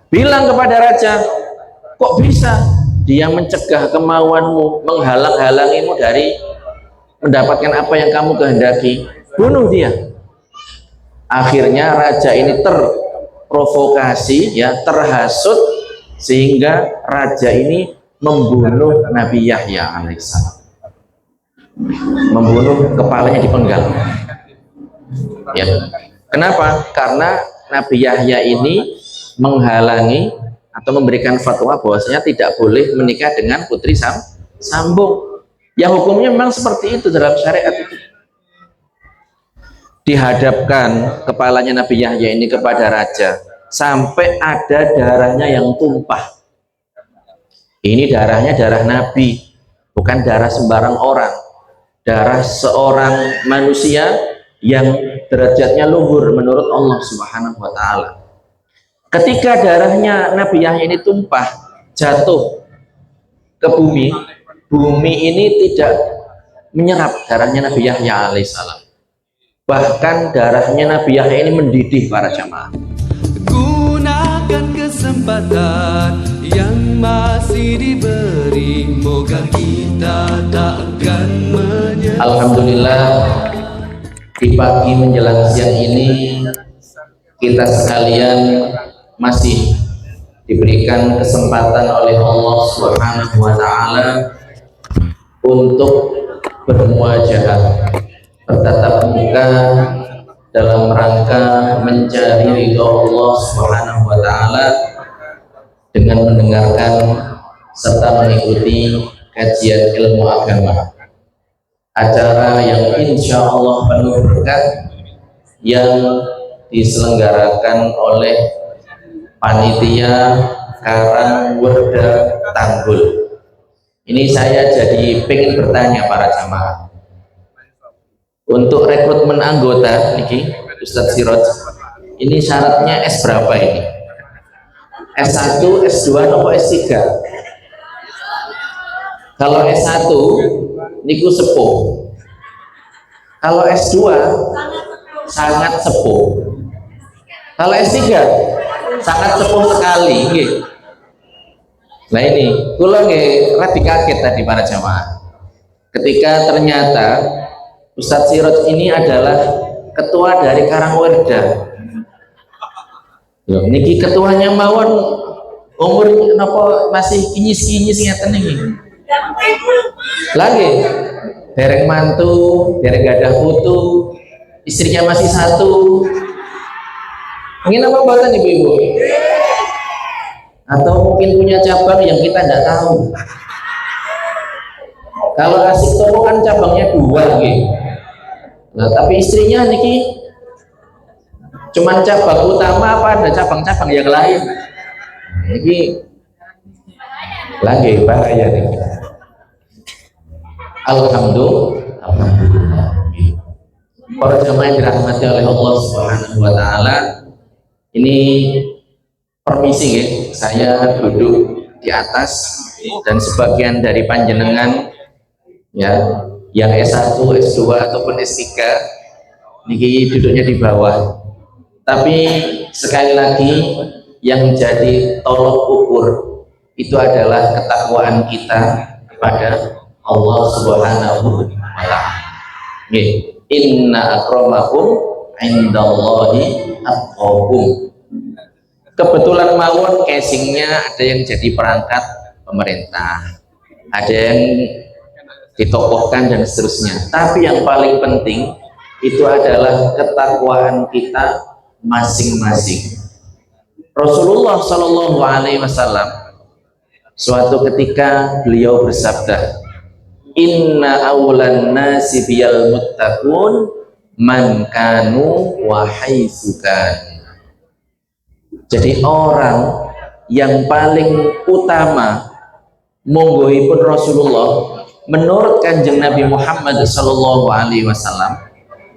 Bilang kepada raja, kok bisa dia mencegah kemauanmu, menghalang-halangimu dari mendapatkan apa yang kamu kehendaki? Bunuh dia. Akhirnya raja ini terprovokasi, ya, terhasut, sehingga raja ini membunuh Nabi Yahya alaihissalam, membunuh kepalanya dipenggal. Ya. Kenapa? Karena Nabi Yahya ini menghalangi atau memberikan fatwa bahwasanya tidak boleh menikah dengan putri sambung. Ya, hukumnya memang seperti itu dalam syariat itu. Dihadapkan kepalanya Nabi Yahya ini kepada raja sampai ada darahnya yang tumpah. Ini darahnya darah Nabi, bukan darah sembarang orang, darah seorang manusia yang derajatnya luhur menurut Allah Subhanahu wa Ta'ala. Ketika darahnya Nabi Yahya ini tumpah, jatuh ke bumi, bumi ini tidak menyerap darahnya Nabi Yahya alaihissalam. Bahkan darahnya Nabi Yahya ini mendidih para jamaah. Gunakan kesempatan yang masih diberi, moga kita takkan menyesal. Alhamdulillah, di pagi menjelang siang ini kita sekalian masih diberikan kesempatan oleh Allah Subhanahu wa Ta'ala untuk bermuajahah, bertatap muka dalam rangka mencari ridho Allah Subhanahu wa Ta'ala dengan mendengarkan serta mengikuti kajian ilmu agama, acara yang insya Allah penuh berkah yang diselenggarakan oleh panitia Karangwerda Tanggul. Ini saya jadi pengen bertanya para jamaah, untuk rekrutmen anggota niki Ustadz Siroj, ini syaratnya S berapa ini? S1, S2 atau S3? Kalau S1 niku sepuh, kalau S2 sangat sepuh, kalau S3 sangat sepuh sekali nggih. Nah ini kula nggih rada kaget tadi para jamaah ketika ternyata Ustadz Siroj ini adalah ketua dari Karangwerda. Loh, niki ketuanya mawon umur napa masih kinyis-kinyis ngeten niki. Lagi dereng mantu, dereng gadah putu, istrinya masih satu. Ingin apa buatan ibu-ibu? Atau mungkin punya cabang yang kita tidak tahu. Kalau Asik Toko kan cabangnya 2 gitu. Nah, tapi istrinya niki cuman cabang utama apa ada cabang-cabang yang lain? Niki lagi bahaya nih. Alhamdulillah. Para jamaah yang dirahmati oleh Allah Subhanahu wa Ta'ala, ini permisi ya, saya duduk di atas dan sebagian dari panjenengan ya yang S1, S2 ataupun S3 niki duduknya di bawah. Tapi sekali lagi yang jadi tolok ukur itu adalah ketakwaan kita kepada Allah Subhanahu wa Ta'ala. Inna akramakum indallahi atqakum. Kebetulan mawon casingnya ada yang jadi perangkat pemerintah, ada yang ditokohkan dan seterusnya. Tapi yang paling penting itu adalah ketakwaan kita masing-masing. Rasulullah Shallallahu Alaihi Wasallam suatu ketika beliau bersabda, Inna awlan nasi biyal muttaqun man kanu wa haitsukan. Jadi orang yang paling utama monggoipun Rasulullah menurut Kanjeng Nabi Muhammad Sallallahu Alaihi Wasallam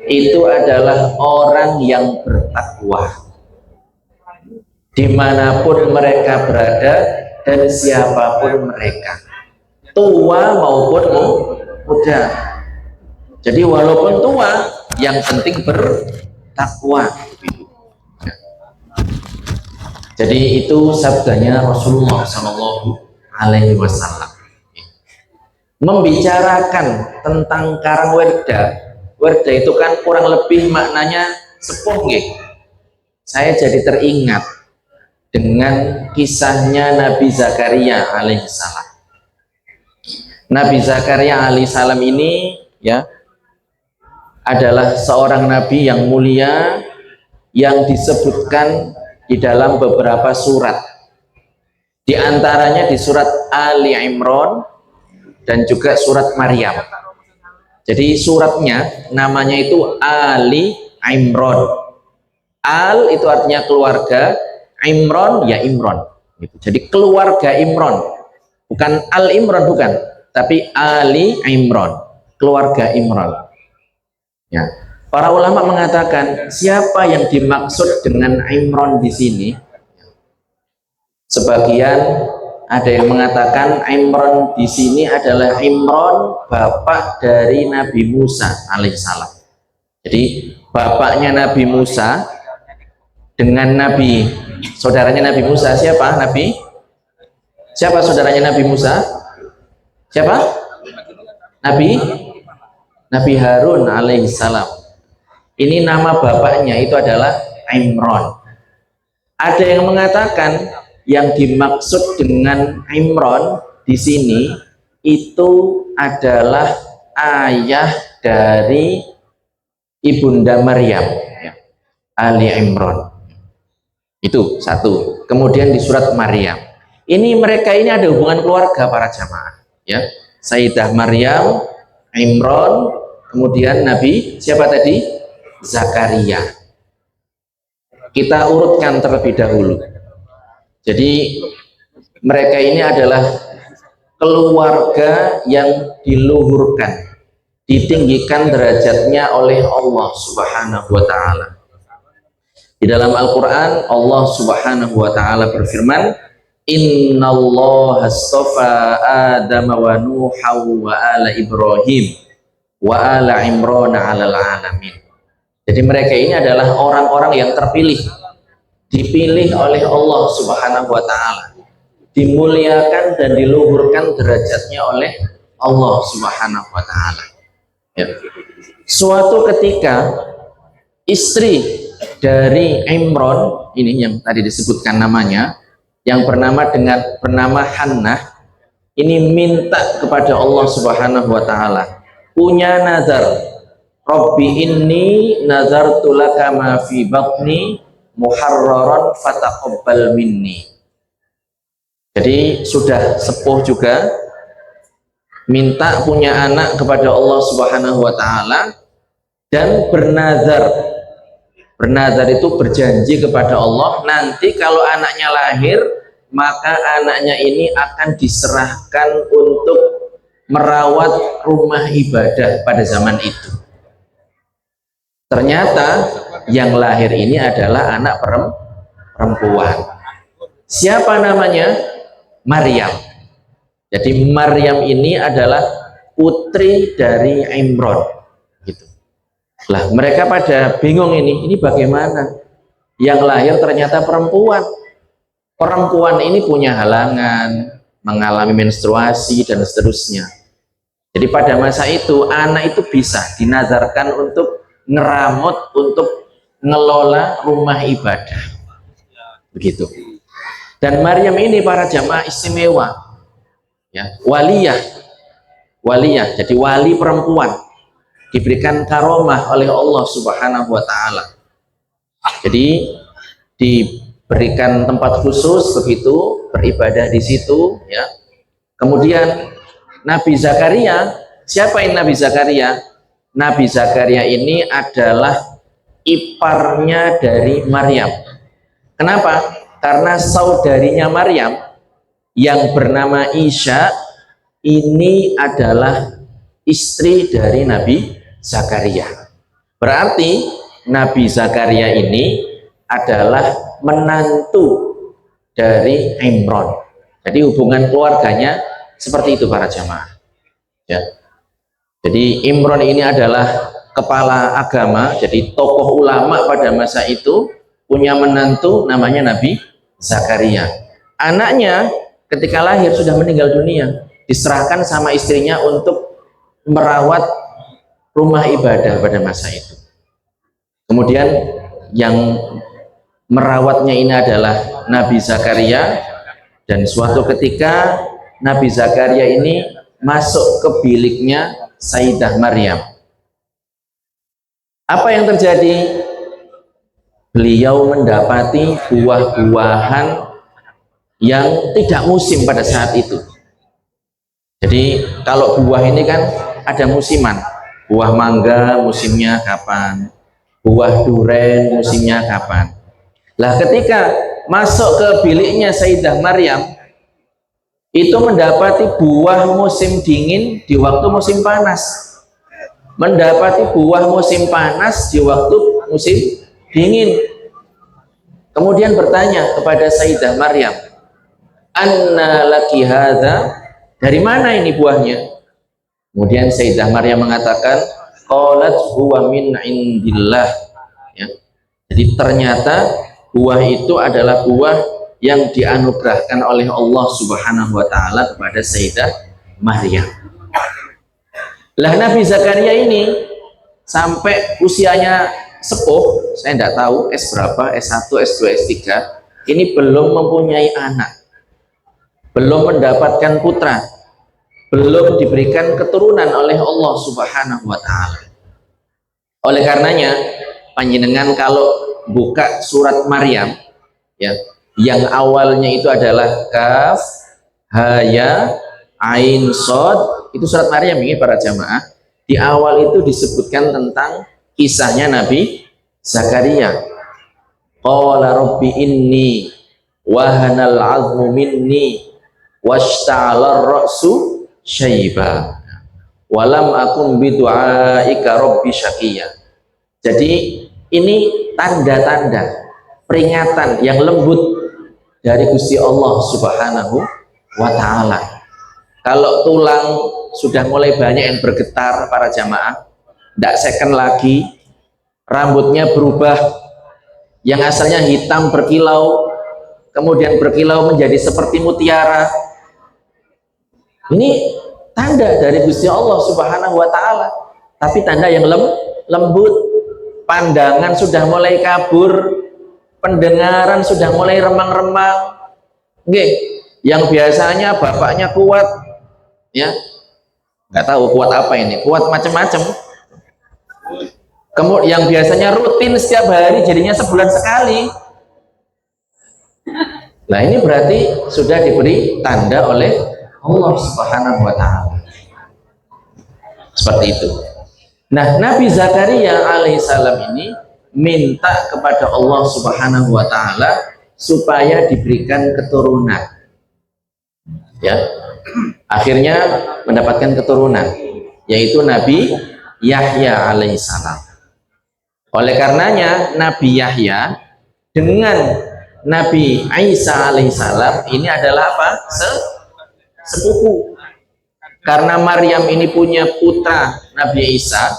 itu adalah orang yang bertakwa dimanapun mereka berada dan siapapun mereka, tua maupun muda. Jadi walaupun tua yang penting bertakwa. Jadi itu sabdanya Rasulullah Shallallahu Alaihi Wasallam membicarakan tentang karang werda. Werda itu kan kurang lebih maknanya sepuh, nggih. Saya jadi teringat dengan kisahnya Nabi Zakaria alaihissalam. Nabi Zakaria alaihissalam ini ya adalah seorang nabi yang mulia yang disebutkan di dalam beberapa surat. Di antaranya di surat Ali Imran dan juga surat Maryam. Jadi suratnya namanya itu Ali Imran. Al itu artinya keluarga, Imran ya Imran. Jadi keluarga Imran, bukan Al Imran, bukan, tapi Ali Imran, keluarga Imran. Ya, para ulama mengatakan siapa yang dimaksud dengan Imran di sini? Sebagian ada yang mengatakan Imran di sini adalah Imran, bapak dari Nabi Musa alaihissalam. Jadi bapaknya Nabi Musa dengan Nabi, saudaranya Nabi Musa siapa? Siapa saudaranya Nabi Musa? Siapa? Nabi Harun alaihissalam. Ini nama bapaknya itu adalah Imran. Ada yang mengatakan yang dimaksud dengan Imran di sini itu adalah ayah dari ibunda Maryam, ya. Ali Imran. Itu satu. Kemudian di surat Maryam. Mereka ini ada hubungan keluarga para jamaah, ya. Sayyidah Maryam, Imran, kemudian Nabi siapa tadi? Zakaria. Kita urutkan terlebih dahulu. Jadi mereka ini adalah keluarga yang diluhurkan, ditinggikan derajatnya oleh Allah Subhanahu wa taala. Di dalam Al-Qur'an Allah Subhanahu wa taala berfirman, "Innallaha astafa Adama wa Nuha wa ala Ibrahim wa ala Imran 'alal 'alamin." Jadi mereka ini adalah orang-orang yang terpilih, dipilih oleh Allah Subhanahu wa taala, dimuliakan dan diluhurkan derajatnya oleh Allah Subhanahu wa taala. Ya. Suatu ketika istri dari Imran ini yang tadi disebutkan namanya, yang bernama Hannah, ini minta kepada Allah Subhanahu wa taala, punya nazar, Rabbi inni nazartu laka ma fi batni muharraran fataqabbal minni. Jadi sudah sepuh juga, minta punya anak kepada Allah Subhanahu wa taala dan bernazar. Bernazar itu berjanji kepada Allah, nanti kalau anaknya lahir, maka anaknya ini akan diserahkan untuk merawat rumah ibadah pada zaman itu. Ternyata yang lahir ini adalah anak perempuan. Siapa namanya? Maryam. Jadi Maryam ini adalah putri dari Imran. Gitu. Lah mereka pada bingung ini bagaimana? Yang lahir ternyata perempuan. Perempuan ini punya halangan, mengalami menstruasi dan seterusnya. Jadi pada masa itu anak itu bisa dinazarkan untuk ngeramut, untuk ngelola rumah ibadah. Begitu. Dan Maryam ini para jamaah istimewa. Ya, waliyah, jadi wali perempuan, diberikan karomah oleh Allah Subhanahu wa taala. Jadi diberikan tempat khusus begitu, beribadah di situ, ya. Kemudian Nabi Zakaria, siapa ini Nabi Zakaria? Nabi Zakaria ini adalah iparnya dari Maryam. Kenapa? Karena saudarinya Maryam yang bernama Isya ini adalah istri dari Nabi Zakaria. Berarti Nabi Zakaria ini adalah menantu dari Imran. Jadi hubungan keluarganya seperti itu para jamaah. Ya. Jadi Imran ini adalah kepala agama, jadi tokoh ulama pada masa itu, punya menantu namanya Nabi Zakaria. Anaknya ketika lahir sudah meninggal dunia, diserahkan sama istrinya untuk merawat rumah ibadah pada masa itu. Kemudian yang merawatnya ini adalah Nabi Zakaria, dan suatu ketika Nabi Zakaria ini masuk ke biliknya Sayyidah Maryam. Apa yang terjadi? Beliau mendapati buah-buahan yang tidak musim pada saat itu. Jadi kalau buah ini kan ada musiman. Buah mangga musimnya kapan? Buah duren musimnya kapan? Lah ketika masuk ke biliknya Sayyidah Maryam, itu mendapati buah musim dingin di waktu musim panas. Mendapati buah musim panas di waktu musim dingin. Kemudian bertanya kepada Sayyidah Maryam, anna laki hadza, dari mana ini buahnya? Kemudian Sayyidah Maryam mengatakan, qalat huwa min indillah, ya. Jadi ternyata buah itu adalah buah yang dianugerahkan oleh Allah Subhanahu wa taala kepada Sayyidah Maryam. Lah Nabi Zakaria ini sampai usianya sepuh, saya tidak tahu S berapa, S1, S2, S3, ini belum mempunyai anak, belum mendapatkan putra, belum diberikan keturunan oleh Allah Subhanahu wa taala. Oleh karenanya panjenengan kalau buka surat Maryam, ya, yang awalnya itu adalah kaf ha ya ain sod, itu surat Maryam ini para jamaah. Di awal itu disebutkan tentang kisahnya Nabi Zakaria. Qala rabbi inni wahanal azmu minni washta'ala ar-ra'su syaiba walam akun bidu'aika rabbi syaqiyya. Jadi ini tanda-tanda peringatan yang lembut dari Gusti Allah Subhanahu wa taala. Kalau tulang sudah mulai banyak yang bergetar para jamaah, tidak second lagi, rambutnya berubah, yang asalnya hitam berkilau, kemudian berkilau menjadi seperti mutiara. Ini tanda dari Gusti Allah Subhanahu wa taala, tapi tanda yang lembut. Pandangan sudah mulai kabur, pendengaran sudah mulai remang-remang. Nggih, yang biasanya bapaknya kuat, ya, nggak tahu kuat apa ini, kuat macam-macam. Kemudian yang biasanya rutin setiap hari jadinya sebulan sekali. Nah ini berarti sudah diberi tanda oleh Allah Subhanahu wa taala. Seperti itu. Nah, Nabi Zakaria alaihissalam ini minta kepada Allah Subhanahu wa taala supaya diberikan keturunan. Ya. Akhirnya mendapatkan keturunan, yaitu Nabi Yahya alaihissalam. Oleh karenanya Nabi Yahya dengan Nabi Isa alaihissalam ini adalah apa? Sepupu. Karena Maryam ini punya putra Nabi Isa,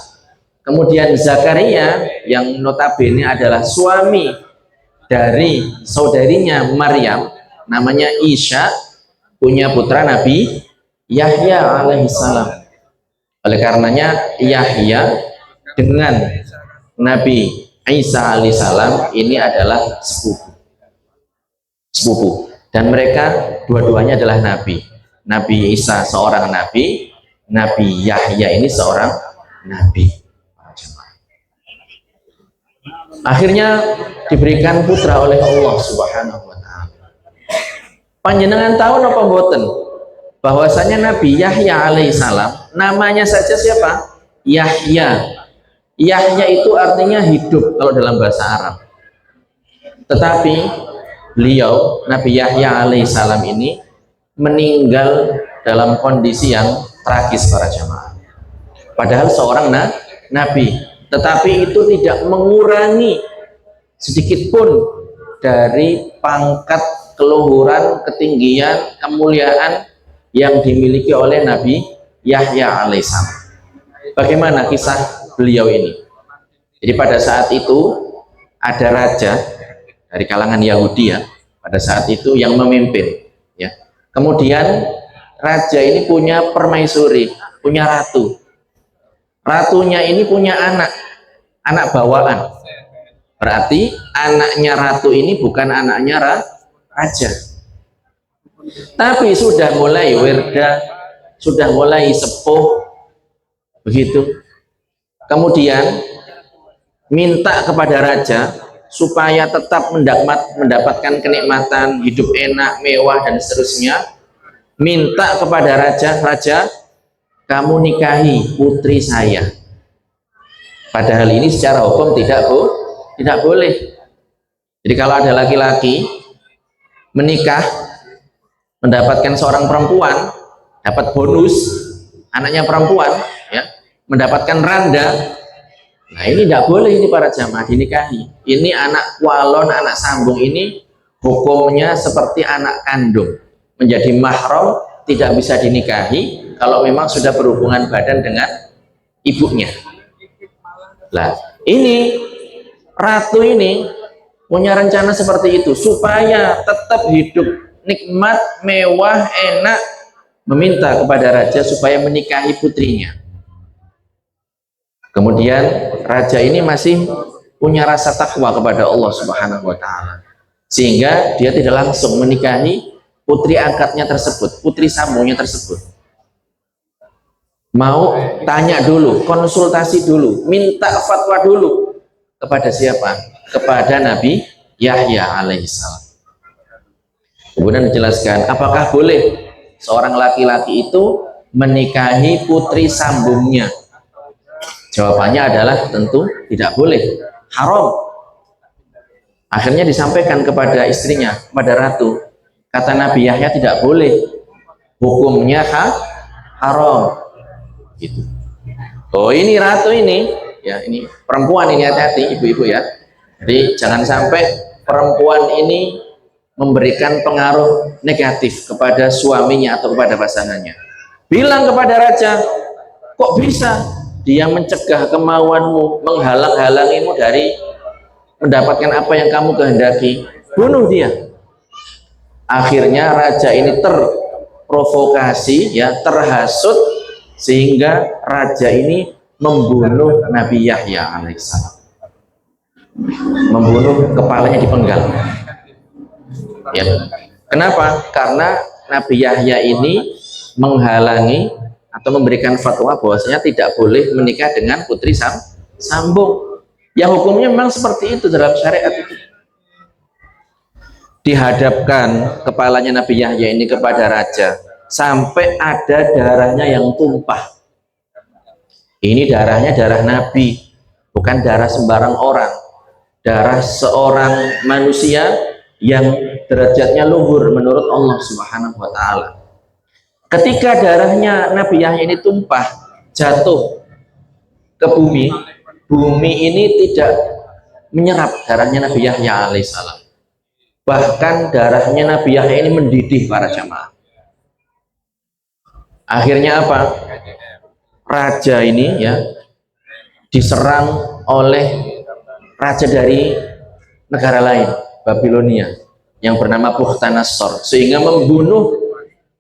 kemudian Zakaria yang notabene adalah suami dari saudarinya Maryam, namanya Isya, punya putra Nabi Yahya alaihissalam. Oleh karenanya Yahya dengan Nabi Isa alaihissalam ini adalah sepupu, dan mereka dua-duanya adalah nabi. Nabi Isa seorang nabi, Nabi Yahya ini seorang nabi. Akhirnya diberikan putra oleh Allah Subhanahu wa taala. Panjenengan tahu napa mboten bahwasanya Nabi Yahya alaihissalam namanya saja siapa? Yahya. Yahya itu artinya hidup kalau dalam bahasa Arab. Tetapi beliau Nabi Yahya alaihissalam ini meninggal dalam kondisi yang tragis para jamaah. Padahal seorang nabi, tetapi itu tidak mengurangi sedikit pun dari pangkat, keluhuran, ketinggian, kemuliaan yang dimiliki oleh Nabi Yahya alaihissalam. Bagaimana kisah beliau ini? Jadi pada saat itu ada raja dari kalangan Yahudi, ya, pada saat itu yang memimpin, ya. Kemudian raja ini punya permaisuri, punya ratu. Ratunya ini punya anak bawaan. Berarti anaknya ratu ini bukan anaknya raja. Tapi sudah mulai wirda, sudah mulai sepuh, begitu. Kemudian minta kepada raja supaya tetap mendapatkan kenikmatan hidup enak, mewah dan seterusnya. Minta kepada raja, kamu nikahi putri saya. Padahal ini secara hukum tidak boleh. Jadi kalau ada laki-laki menikah mendapatkan seorang perempuan, dapat bonus anaknya perempuan, ya, mendapatkan randa. Nah ini tidak boleh ini para jamaah dinikahi. Ini anak walon, anak sambung ini hukumnya seperti anak kandung, menjadi mahram, tidak bisa dinikahi kalau memang sudah berhubungan badan dengan ibunya. Lah ini ratu ini punya rencana seperti itu supaya tetap hidup nikmat, mewah, enak, meminta kepada raja supaya menikahi putrinya. Kemudian raja ini masih punya rasa takwa kepada Allah Subhanahu wa taala. Sehingga dia tidak langsung menikahi putri angkatnya tersebut, putri sambungnya tersebut. Mau tanya dulu, konsultasi dulu, minta fatwa dulu kepada siapa? Kepada Nabi Yahya alaihissalam. Kemudian dijelaskan, apakah boleh seorang laki-laki itu menikahi putri sambungnya? Jawabannya adalah tentu tidak boleh, haram. Akhirnya disampaikan kepada istrinya, kepada ratu. Kata Nabi Yahya tidak boleh, hukumnya haram. Gitu. Oh ini ratu ini, ya ini perempuan ini, hati-hati ibu-ibu ya. Jadi jangan sampai perempuan ini memberikan pengaruh negatif kepada suaminya atau kepada pasangannya. Bilang kepada raja, kok bisa dia mencegah kemauanmu, menghalang-halangimu dari mendapatkan apa yang kamu kehendaki? Bunuh dia. Akhirnya raja ini terprovokasi, ya, terhasut, sehingga raja ini membunuh Nabi Yahya alaihissalam. Membunuh, kepalanya dipenggal. Ya. Kenapa? Karena Nabi Yahya ini menghalangi atau memberikan fatwa bahwasanya tidak boleh menikah dengan putri sambung. Yang hukumnya memang seperti itu dalam syariat itu. Dihadapkan kepalanya Nabi Yahya ini kepada raja sampai ada darahnya yang tumpah. Ini darahnya darah Nabi, bukan darah sembarang orang. Darah seorang manusia yang derajatnya luhur menurut Allah Subhanahu wa taala. Ketika darahnya Nabi Yahya ini tumpah, jatuh ke bumi, bumi ini tidak menyerap darahnya Nabi Yahya alaihissalam. Bahkan darahnya Nabi Yahya ini mendidih para jamaah. Akhirnya apa? Raja ini, ya, diserang oleh raja dari negara lain, Babilonia, yang bernama Bukhtanasor, sehingga membunuh,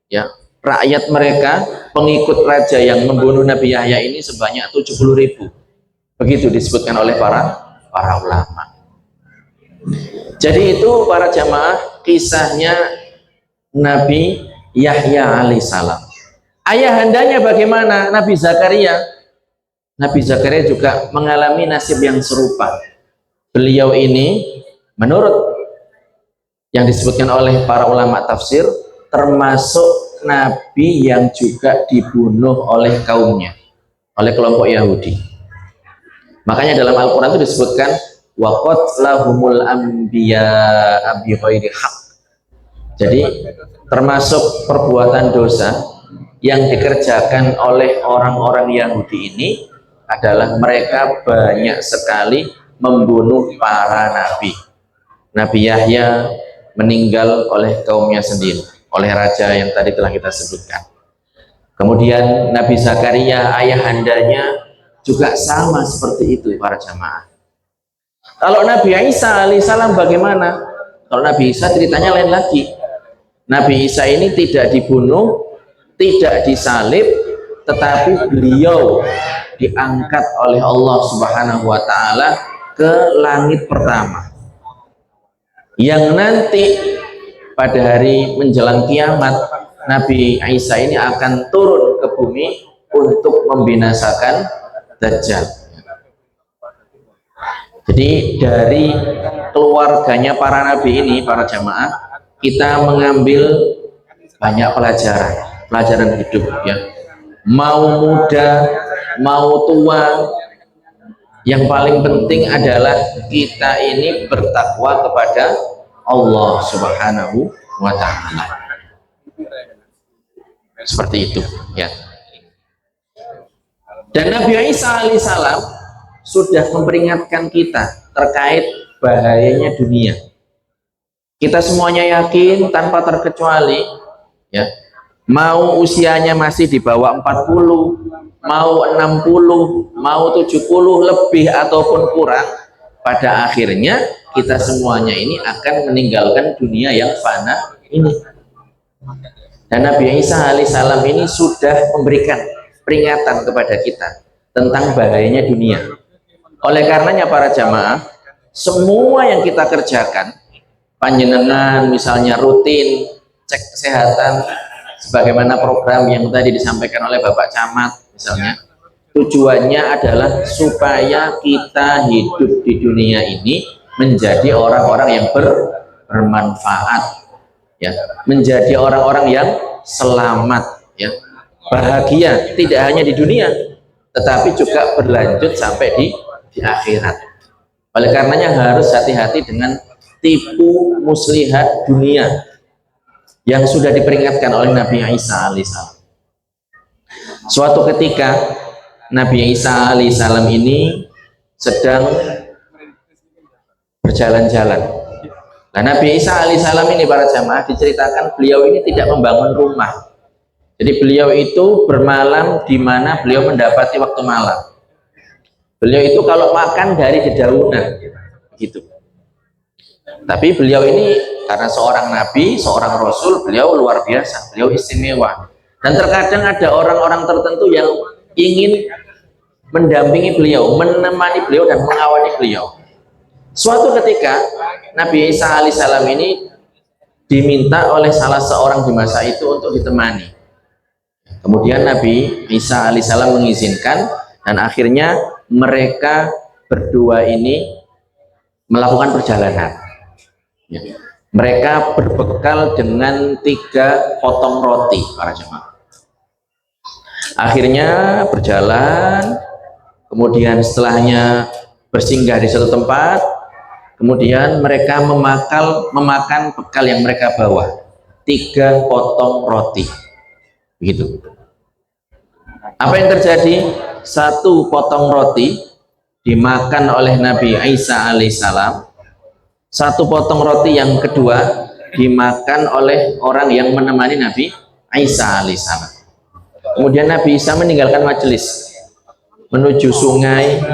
ya, rakyat mereka, pengikut raja yang membunuh Nabi Yahya ini sebanyak 70.000. Begitu disebutkan oleh para ulama. Jadi itu para jamaah kisahnya Nabi Yahya alaihissalam. Ayahandanya bagaimana? Nabi Zakaria. Nabi Zakaria juga mengalami nasib yang serupa. Beliau ini menurut yang disebutkan oleh para ulama tafsir termasuk Nabi yang juga dibunuh oleh kaumnya, oleh kelompok Yahudi. Makanya dalam Al-Quran itu disebutkan waqatlahumul anbiya bi ghairi haq. Jadi termasuk perbuatan dosa yang dikerjakan oleh orang-orang Yahudi ini adalah mereka banyak sekali membunuh para nabi. Nabi Yahya meninggal oleh kaumnya sendiri, oleh raja yang tadi telah kita sebutkan. Kemudian Nabi Zakaria, ayahandanya juga sama seperti itu para jamaah. Kalau Nabi Isa alaihissalam bagaimana? Kalau Nabi Isa ceritanya lain lagi. Nabi Isa ini tidak dibunuh, tidak disalib, tetapi beliau diangkat oleh Allah Subhanahu wa taala ke langit pertama. Yang nanti pada hari menjelang kiamat Nabi Isa ini akan turun ke bumi untuk membinasakan Dajjal. Jadi dari keluarganya para nabi ini, para jamaah, kita mengambil banyak pelajaran hidup ya. Mau muda, mau tua, yang paling penting adalah kita ini bertakwa kepada Allah Subhanahu wa taala. Seperti itu ya. Dan Nabi Isa alaihissalam sudah memperingatkan kita terkait bahayanya dunia. Kita semuanya yakin tanpa terkecuali ya, mau usianya masih di bawah 40, mau 60, mau 70 lebih ataupun kurang, pada akhirnya kita semuanya ini akan meninggalkan dunia yang fana ini. Dan Nabi Isa alaihissalam ini sudah memberikan peringatan kepada kita tentang bahayanya dunia. Oleh karenanya para jamaah, semua yang kita kerjakan, panjenengan misalnya rutin cek kesehatan sebagaimana program yang tadi disampaikan oleh Bapak Camat misalnya, tujuannya adalah supaya kita hidup di dunia ini menjadi orang-orang yang bermanfaat ya, menjadi orang-orang yang selamat ya, bahagia tidak hanya di dunia tetapi juga berlanjut sampai di akhirat. Oleh karenanya harus hati-hati dengan tipu muslihat dunia yang sudah diperingatkan oleh Nabi Isa alaihissalam. Suatu ketika Nabi Isa alaihissalam ini sedang berjalan-jalan. Nah, Nabi Isa alaihissalam ini para jamaah diceritakan beliau ini tidak membangun rumah. Jadi beliau itu bermalam di mana beliau mendapati waktu malam. Beliau itu kalau makan dari dedaunan gitu. Tapi beliau ini karena seorang nabi, seorang rasul, beliau luar biasa, beliau istimewa. Dan terkadang ada orang-orang tertentu yang ingin mendampingi beliau, menemani beliau dan mengawali beliau. Suatu ketika Nabi Isa alaihissalam ini diminta oleh salah seorang di masa itu untuk ditemani. Kemudian Nabi Isa alaihissalam mengizinkan dan akhirnya mereka berdua ini melakukan perjalanan ya. Mereka berbekal dengan 3 potong roti para jemaah. Akhirnya berjalan, kemudian setelahnya bersinggah di satu tempat, kemudian mereka memakan bekal yang mereka bawa, 3 potong roti begitu. Apa yang terjadi? 1 potong roti dimakan oleh Nabi Isa alaihissalam, 1 potong roti yang kedua dimakan oleh orang yang menemani Nabi Isa alaihissalam. Kemudian Nabi Isa meninggalkan majelis menuju sungai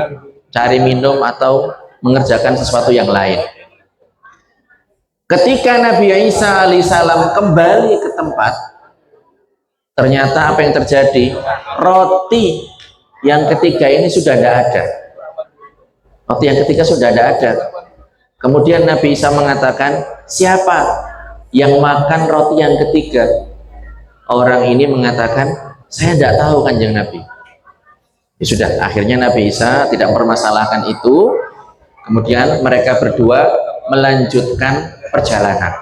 cari minum atau mengerjakan sesuatu yang lain. Ketika Nabi Isa alaihissalam kembali ke tempat, ternyata apa yang terjadi? Roti yang ketiga ini sudah tidak ada. Roti yang ketiga sudah tidak ada. Kemudian Nabi Isa mengatakan, siapa yang makan roti yang ketiga? Orang ini mengatakan, saya tidak tahu kanjeng Nabi. Ya sudah, akhirnya Nabi Isa tidak mempermasalahkan itu. Kemudian mereka berdua melanjutkan perjalanan.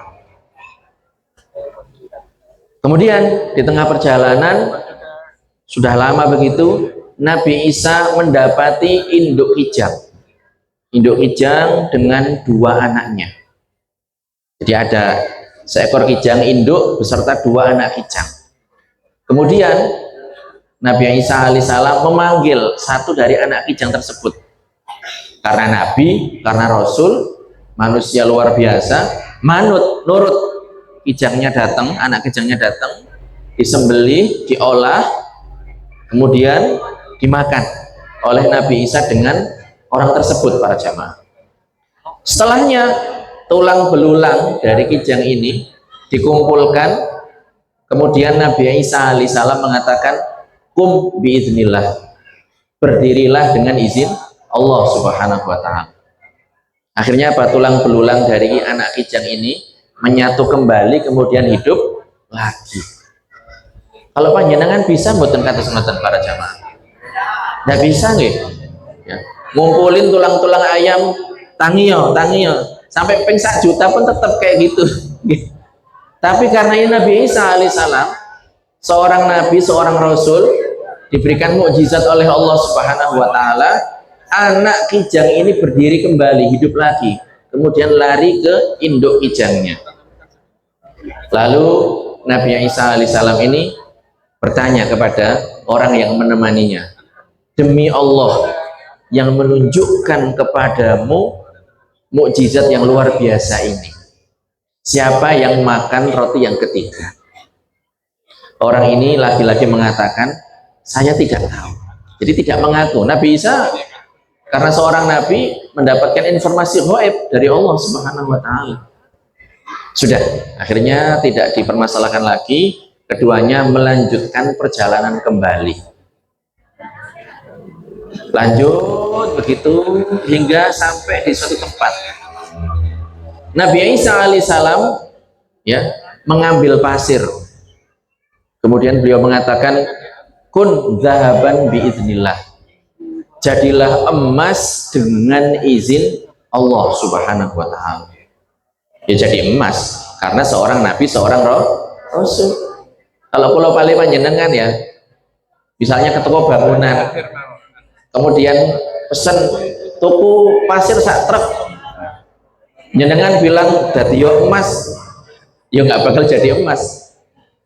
Kemudian di tengah perjalanan, sudah lama begitu, Nabi Isa mendapati induk kijang. Induk kijang dengan 2 anaknya. Jadi ada seekor kijang induk beserta 2 anak kijang. Kemudian Nabi Isa alaihissalam memanggil satu dari anak kijang tersebut. Karena Nabi, karena Rasul, manusia luar biasa, nurut. Kijangnya datang, anak kijangnya datang, disembelih, diolah, kemudian dimakan oleh Nabi Isa dengan orang tersebut para jamaah. Setelahnya tulang belulang dari kijang ini dikumpulkan, kemudian Nabi Isa alaihissalam mengatakan, kum biiznillah, berdirilah dengan izin Allah subhanahu wa ta'ala. Akhirnya apa? Tulang belulang dari anak kijang ini menyatu kembali, kemudian hidup lagi. Kalau panjenengan bisa mboten kados ngoten para jamaah? Nggak bisa nggih? Ya. Ngumpulin tulang-tulang ayam tangio sampai ping 1 juta pun tetap kayak gitu. Tapi karena ini Nabi Isa alaihissalam, seorang nabi, seorang rasul, diberikan mukjizat oleh Allah subhanahu wa ta'ala, anak kijang ini berdiri kembali, hidup lagi, kemudian lari ke induk kijangnya. Lalu Nabi Isa alaihissalam ini bertanya kepada orang yang menemaninya, demi Allah yang menunjukkan kepadamu mukjizat yang luar biasa ini, siapa yang makan roti yang ketiga? Orang ini lagi-lagi mengatakan, saya tidak tahu. Jadi tidak mengaku. Nabi Isa karena seorang nabi mendapatkan informasi gaib dari Allah subhanahu wa ta'ala. Sudah, akhirnya tidak dipermasalahkan lagi, keduanya melanjutkan perjalanan kembali. Lanjut begitu hingga sampai di suatu tempat. Nabi Isa alaihissalam ya mengambil pasir. Kemudian beliau mengatakan, kun zahaban biiznillah, jadilah emas dengan izin Allah subhanahu wa ta'ala. Ya jadi emas karena seorang nabi, seorang rasul. Kalau Pulau Pali panjenengan ya, misalnya ke toko bangunan, kemudian pesen tuku pasir sak truk, jenengan bilang dadi yo emas, ya nggak bakal jadi emas.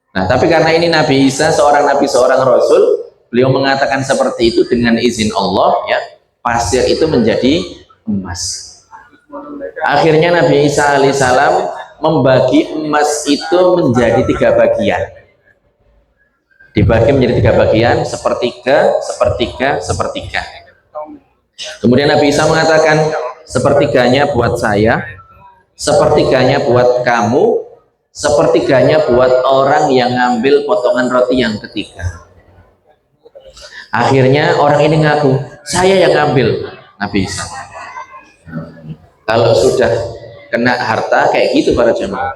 Nah tapi karena ini Nabi Isa, seorang nabi, seorang rasul, beliau mengatakan seperti itu dengan izin Allah, ya pasir itu menjadi emas. Akhirnya Nabi Isa alaihissalam membagi emas itu menjadi 3 bagian, dibagi menjadi 3 bagian, sepertiga, sepertiga, sepertiga. Kemudian Nabi Isa mengatakan, sepertiganya buat saya, sepertiganya buat kamu, sepertiganya buat orang yang ngambil potongan roti yang ketiga. Akhirnya orang ini ngaku, saya yang ngambil. Nabi Isa, kalau sudah kena harta kayak gitu para jemaah,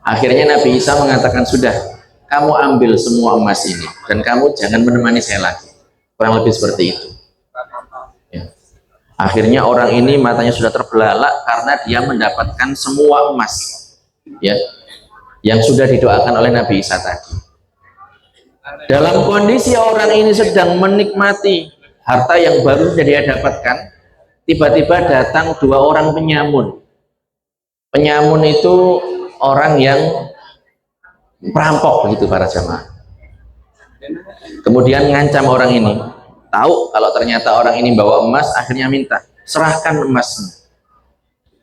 akhirnya Nabi Isa mengatakan, sudah, kamu ambil semua emas ini dan kamu jangan menemani saya lagi. Kurang lebih seperti itu ya. Akhirnya orang ini matanya sudah terbelalak karena dia mendapatkan semua emas ya yang sudah didoakan oleh Nabi Isa tadi. Dalam kondisi orang ini sedang menikmati harta yang baru sudah dia dapatkan, tiba-tiba datang 2 orang penyamun. Penyamun itu orang yang perampok begitu para jamaah. Kemudian ngancam orang ini, tahu kalau ternyata orang ini bawa emas, akhirnya minta serahkan emasmu.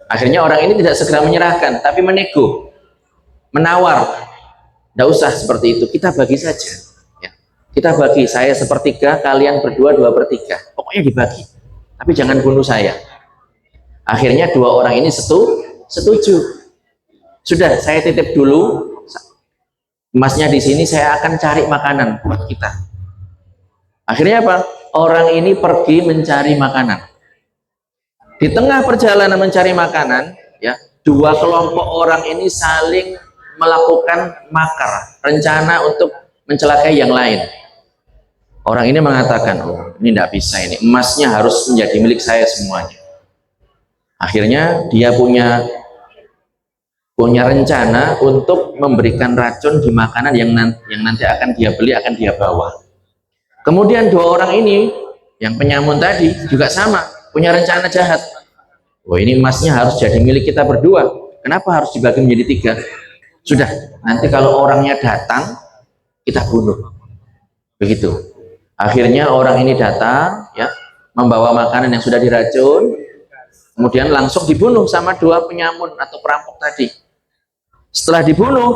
Akhirnya orang ini tidak segera menyerahkan, tapi menego, menawar, tidak usah seperti itu, kita bagi saja ya. Kita bagi, saya sepertiga, kalian berdua 2/3, pokoknya dibagi, tapi jangan bunuh saya. Akhirnya 2 orang ini setuju. Sudah, saya titip dulu emasnya di sini, saya akan cari makanan buat kita. Akhirnya apa? Orang ini pergi mencari makanan. Di tengah perjalanan mencari makanan, ya, 2 kelompok orang ini saling melakukan makar, rencana untuk mencelakai yang lain. Orang ini mengatakan, oh ini tidak bisa, ini emasnya harus menjadi milik saya semuanya. Akhirnya dia punya rencana untuk memberikan racun di makanan yang nanti akan dia beli, akan dia bawa. Kemudian 2 orang ini yang penyamun tadi juga sama, punya rencana jahat. Oh ini emasnya harus jadi milik kita berdua, kenapa harus dibagi menjadi 3? Sudah, nanti kalau orangnya datang kita bunuh. Begitu. Akhirnya orang ini datang ya, membawa makanan yang sudah diracun, kemudian langsung dibunuh sama 2 penyamun atau perampok tadi. Setelah dibunuh,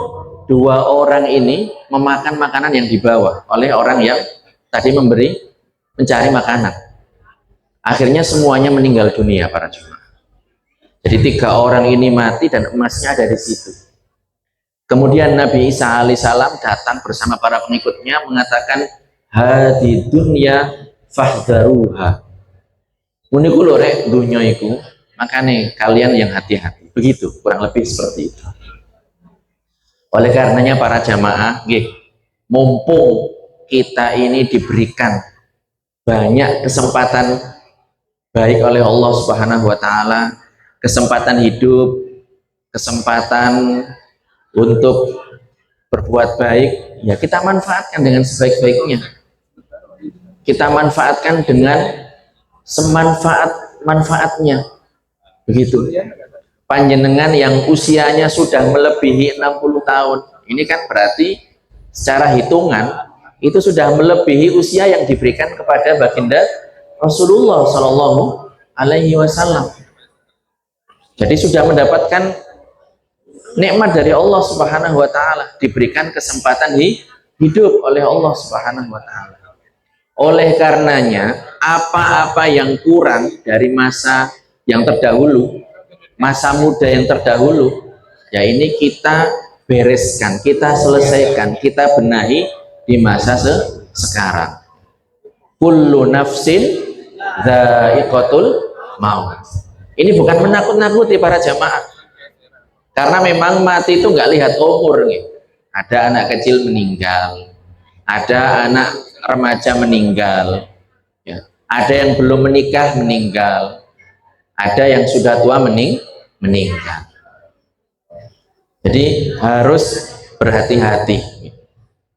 2 orang ini memakan makanan yang dibawa oleh orang yang tadi mencari makanan. Akhirnya semuanya meninggal dunia para jemaah. Jadi 3 orang ini mati dan emasnya ada di situ. Kemudian Nabi Isa alaihissalam datang bersama para pengikutnya mengatakan, hadi dunya fahdharuha. Muniku lho rek dunya iku, makane kalian yang hati-hati. Begitu, kurang lebih seperti itu. Oleh karenanya para jamaah, nggih, mumpung kita ini diberikan banyak kesempatan baik oleh Allah Subhanahu wa taala, kesempatan hidup, kesempatan untuk berbuat baik, ya kita manfaatkan dengan sebaik-baiknya. Kita manfaatkan dengan semanfaat-manfaatnya. Begitu. Panjenengan yang usianya sudah melebihi 60 tahun, ini kan berarti secara hitungan itu sudah melebihi usia yang diberikan kepada baginda Rasulullah Shallallahu Alaihi Wasallam. Jadi sudah mendapatkan nikmat dari Allah Subhanahu Wa Taala, diberikan kesempatan hidup oleh Allah Subhanahu Wa Taala. Oleh karenanya, apa-apa yang kurang dari masa yang terdahulu, masa muda yang terdahulu, ya ini kita bereskan, kita selesaikan, kita benahi di masa sekarang. Kullu nafsin dha'iqatul maut. Ini bukan menakut-nakuti para jamaah, karena memang mati itu nggak lihat umur nih. Ada anak kecil meninggal, ada anak remaja meninggal, ya. Ada yang belum menikah meninggal, ada yang sudah tua meninggal. Jadi harus berhati-hati.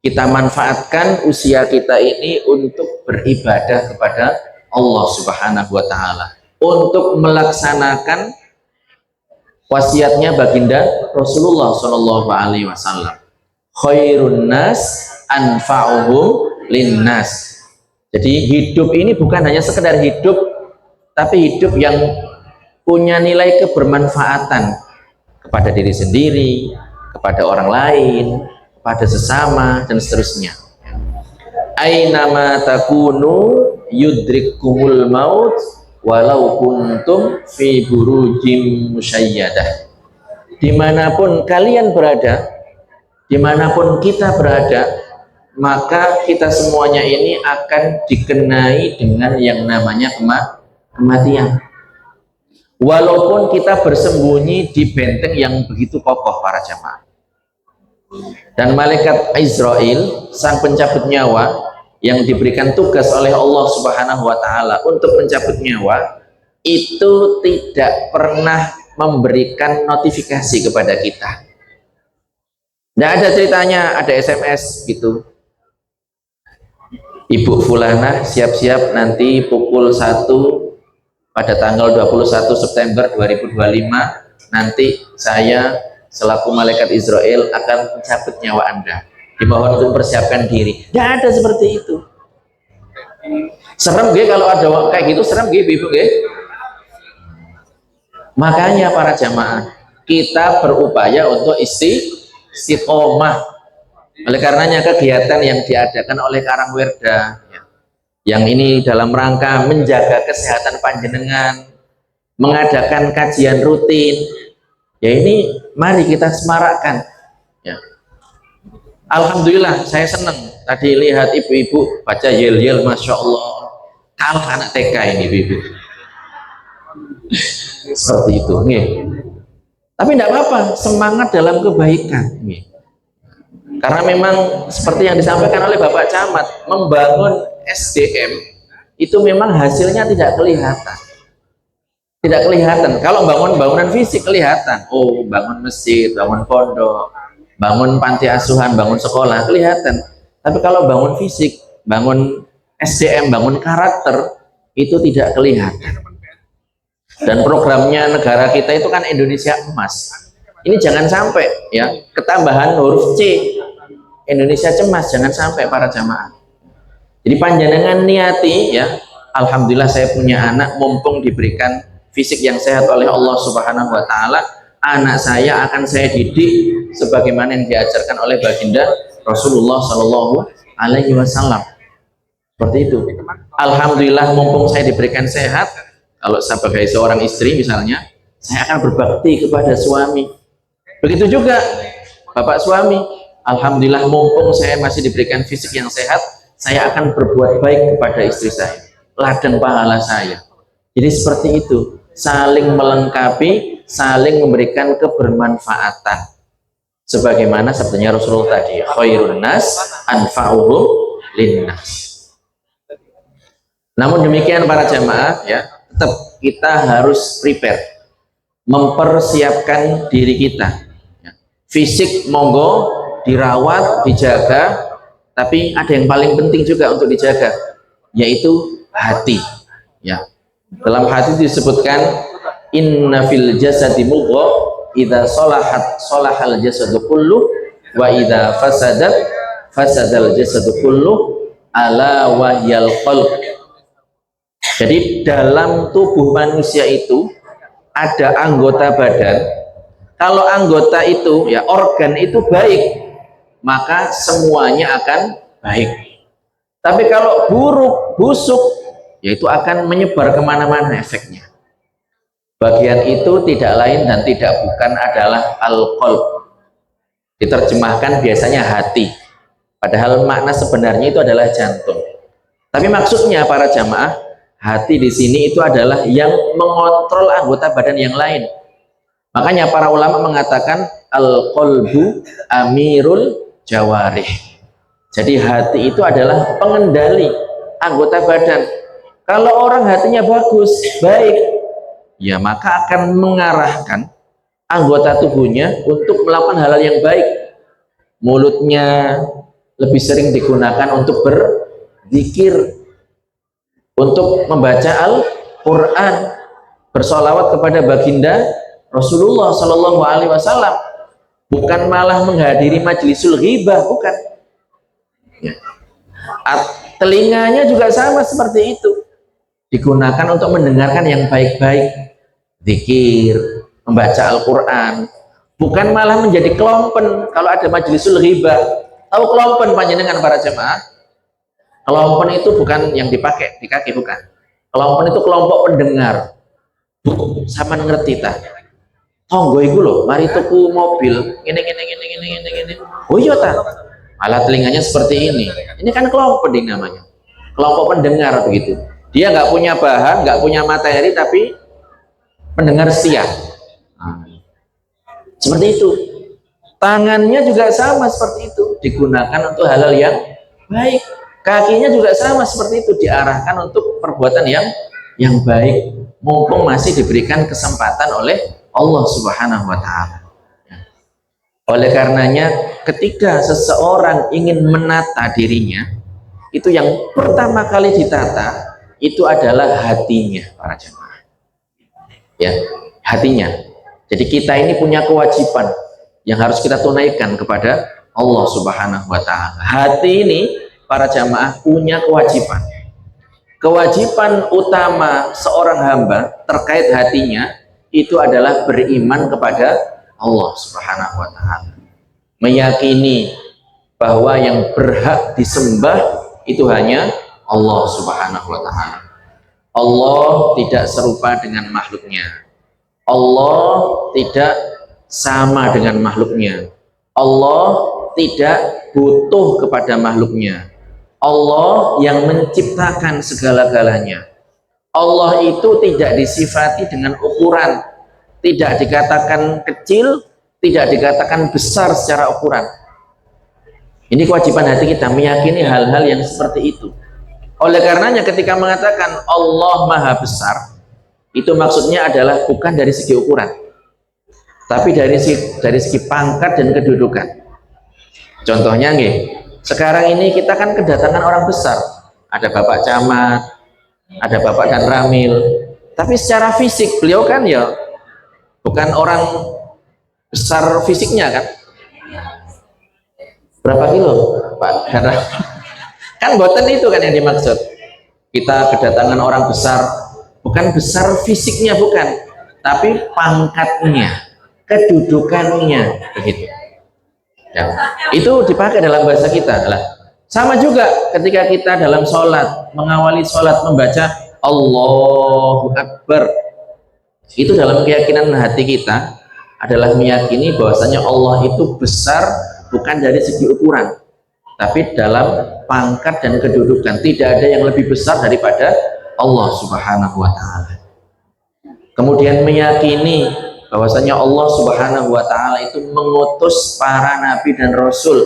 Kita manfaatkan usia kita ini untuk beribadah kepada Allah Subhanahu wa taala, untuk melaksanakan wasiatnya baginda Rasulullah Shallallahu alaihi wasallam. Khairun nas anfa'uhum linnas. Jadi hidup ini bukan hanya sekedar hidup, tapi hidup yang punya nilai kebermanfaatan kepada diri sendiri, kepada orang lain, kepada sesama, dan seterusnya. Ainama takunu yudrikumul maut walau kuntum fi burujim musyayyadah. Dimanapun kalian berada, dimanapun kita berada, maka kita semuanya ini akan dikenai dengan yang namanya kematian. Walaupun kita bersembunyi di benteng yang begitu kokoh para jamaah. Dan malaikat Israel, sang pencabut nyawa, yang diberikan tugas oleh Allah Subhanahu wa taala untuk mencabut nyawa, itu tidak pernah memberikan notifikasi kepada kita. Tidak ada ceritanya, ada SMS gitu, Ibu Fulanah siap-siap nanti pukul 1 pada tanggal 21 September 2025 nanti saya selaku malaikat Israel akan mencabut nyawa Anda, dimohon untuk persiapkan diri. Tidak ada seperti itu. Serem kalau ada kayak gitu, serem ibu Makanya para jamaah, kita berupaya untuk istiqomah. Oleh karenanya kegiatan yang diadakan oleh Karangwerda, yang ini dalam rangka menjaga kesehatan panjenengan, mengadakan kajian rutin, ya ini mari kita semarakkan. Ya. Alhamdulillah saya senang tadi lihat ibu-ibu baca yel-yel, Masya Allah, kalah anak TK ini ibu-ibu. Seperti itu. Nih. Tapi tidak apa-apa, semangat dalam kebaikan. Nih. Karena memang seperti yang disampaikan oleh Bapak Camat, membangun SDM itu memang hasilnya tidak kelihatan. Tidak kelihatan. Kalau bangun bangunan fisik kelihatan. Oh, bangun masjid, bangun pondok, bangun panti asuhan, bangun sekolah kelihatan. Tapi kalau bangun fisik, bangun SDM, bangun karakter, itu tidak kelihatan. Dan programnya negara kita itu kan Indonesia Emas. Ini jangan sampai ya ketambahan huruf C. Indonesia cemas, jangan sampai para jamaah. Jadi panjenengan niati ya, alhamdulillah saya punya anak, mumpung diberikan fisik yang sehat oleh Allah Subhanahu wa taala, anak saya akan saya didik sebagaimana yang diajarkan oleh baginda Rasulullah Shallallahu alaihi wasallam. Seperti itu. Alhamdulillah mumpung saya diberikan sehat, kalau sebagai seorang istri misalnya, saya akan berbakti kepada suami. Begitu juga bapak suami, alhamdulillah mumpung saya masih diberikan fisik yang sehat, saya akan berbuat baik kepada istri saya, ladang pahala saya. Jadi seperti itu, saling melengkapi, saling memberikan kebermanfaatan. Sebagaimana sabdanya Rasulullah tadi, khairun nas anfa'uhum linnas. Namun demikian para jamaah, ya, tetap kita harus prepare, mempersiapkan diri kita. Fisik monggo dirawat, dijaga, tapi ada yang paling penting juga untuk dijaga, yaitu hati. Ya, dalam hati disebutkan inna fil jasadi mudghah idza salahat salahal jasadu kullu wa idza fasadat fasadal jasadu kullu ala wahyal qalb. Jadi dalam tubuh manusia itu ada anggota badan. Kalau anggota itu, ya organ itu baik, maka semuanya akan baik. Tapi kalau buruk, busuk, yaitu akan menyebar kemana-mana efeknya. Bagian itu tidak lain dan tidak bukan adalah al-qalb. Diterjemahkan biasanya hati. Padahal makna sebenarnya itu adalah jantung. Tapi maksudnya para jamaah, hati di sini itu adalah yang mengontrol anggota badan yang lain. Makanya para ulama mengatakan al-qalbu amirul jawarih. Jadi hati itu adalah pengendali anggota badan. Kalau orang hatinya bagus, baik, ya maka akan mengarahkan anggota tubuhnya untuk melakukan hal-hal yang baik. Mulutnya lebih sering digunakan untuk berzikir, untuk membaca Al-Quran, bersolawat kepada baginda Rasulullah Shallallahu Alaihi Wasallam, bukan malah menghadiri majlisul ghibah, bukan. Ya. Telinganya juga sama seperti itu, digunakan untuk mendengarkan yang baik-baik, zikir, membaca Al-Quran, bukan malah menjadi kelompen kalau ada majlisul ghibah. Tahu kelompen panjenengan para jemaah? Kelompen itu bukan yang dipakai di kaki, bukan. Kelompen itu kelompok pendengar. Sama ngerti tak? Tonggo iku lho, mari tuku mobil, ini. Oh iya tak? Malah telinganya seperti ini. Ini kan kelompen namanya. Kelompok pendengar begitu. Dia nggak punya bahan, nggak punya materi, tapi pendengar setia. Seperti itu. Tangannya juga sama seperti itu, digunakan untuk hal-hal yang baik. Kakinya juga sama seperti itu, diarahkan untuk perbuatan yang baik, mumpung masih diberikan kesempatan oleh Allah Subhanahu wa Ta'ala. Oleh karenanya, ketika seseorang ingin menata dirinya, itu yang pertama kali ditata itu adalah hatinya, para jemaah. Ya, hatinya. Jadi kita ini punya kewajiban yang harus kita tunaikan kepada Allah Subhanahu wa Ta'ala. Hati ini, para jamaah, punya kewajiban. Kewajiban utama seorang hamba terkait hatinya itu adalah beriman kepada Allah Subhanahu wa Ta'ala, meyakini bahwa yang berhak disembah itu hanya Allah Subhanahu wa Ta'ala. Allah tidak serupa dengan makhluknya, Allah tidak sama dengan makhluknya, Allah tidak butuh kepada makhluknya. Allah yang menciptakan segala-galanya. Allah itu tidak disifati dengan ukuran, tidak dikatakan kecil, tidak dikatakan besar secara ukuran. Ini kewajiban hati kita, meyakini hal-hal yang seperti itu. Oleh karenanya ketika mengatakan Allah Maha Besar, itu maksudnya adalah bukan dari segi ukuran, tapi dari segi pangkat dan kedudukan. Contohnya nih, sekarang ini kita kan kedatangan orang besar, ada Bapak Camat, ada Bapak dan Ramil, tapi secara fisik beliau kan ya bukan orang besar fisiknya kan. Berapa kilo Pak dan Ramil? Kan boten itu kan yang dimaksud. Kita kedatangan orang besar, bukan besar fisiknya, bukan, tapi pangkatnya, kedudukannya, begitu. Ya, itu dipakai dalam bahasa kita. Sama juga ketika kita dalam sholat, mengawali sholat membaca Allahu Akbar, Itu dalam keyakinan hati kita adalah meyakini bahwasanya Allah itu besar bukan dari segi ukuran, tapi dalam pangkat dan kedudukan. Tidak ada yang lebih besar daripada Allah Subhanahu wa Ta'ala. Kemudian meyakini bahwasanya Allah Subhanahu wa Ta'ala itu mengutus para nabi dan rasul.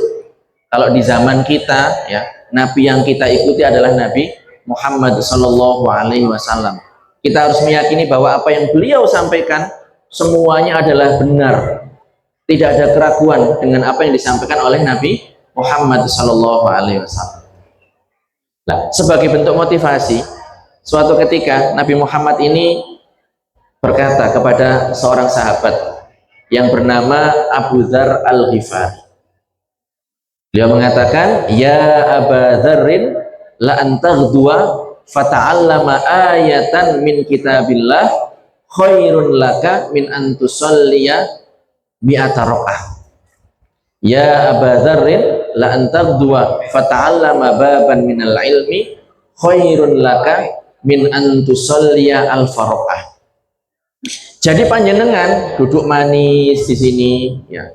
Kalau di zaman kita, ya, nabi yang kita ikuti adalah Nabi Muhammad Sallallahu Alaihi Wasallam. Kita harus meyakini bahwa apa yang beliau sampaikan semuanya adalah benar. Tidak ada keraguan dengan apa yang disampaikan oleh Nabi Muhammad Sallallahu Alaihi Wasallam. Nah, sebagai bentuk motivasi, suatu ketika Nabi Muhammad ini berkata kepada seorang sahabat yang bernama Abu Dzar Al-Ghifari. Beliau mengatakan, "Ya Aba Dzarrin, la antaghdua fata'allama ayatan min kitabillah khairun laka min an tusalliya mi'ata raq'ah." Ya Aba Dzarrin, la antaghdua fata'allama baban minal ilmi khairun laka min an tusalliya alfa raq'ah. Jadi panjenengan duduk manis di sini, ya.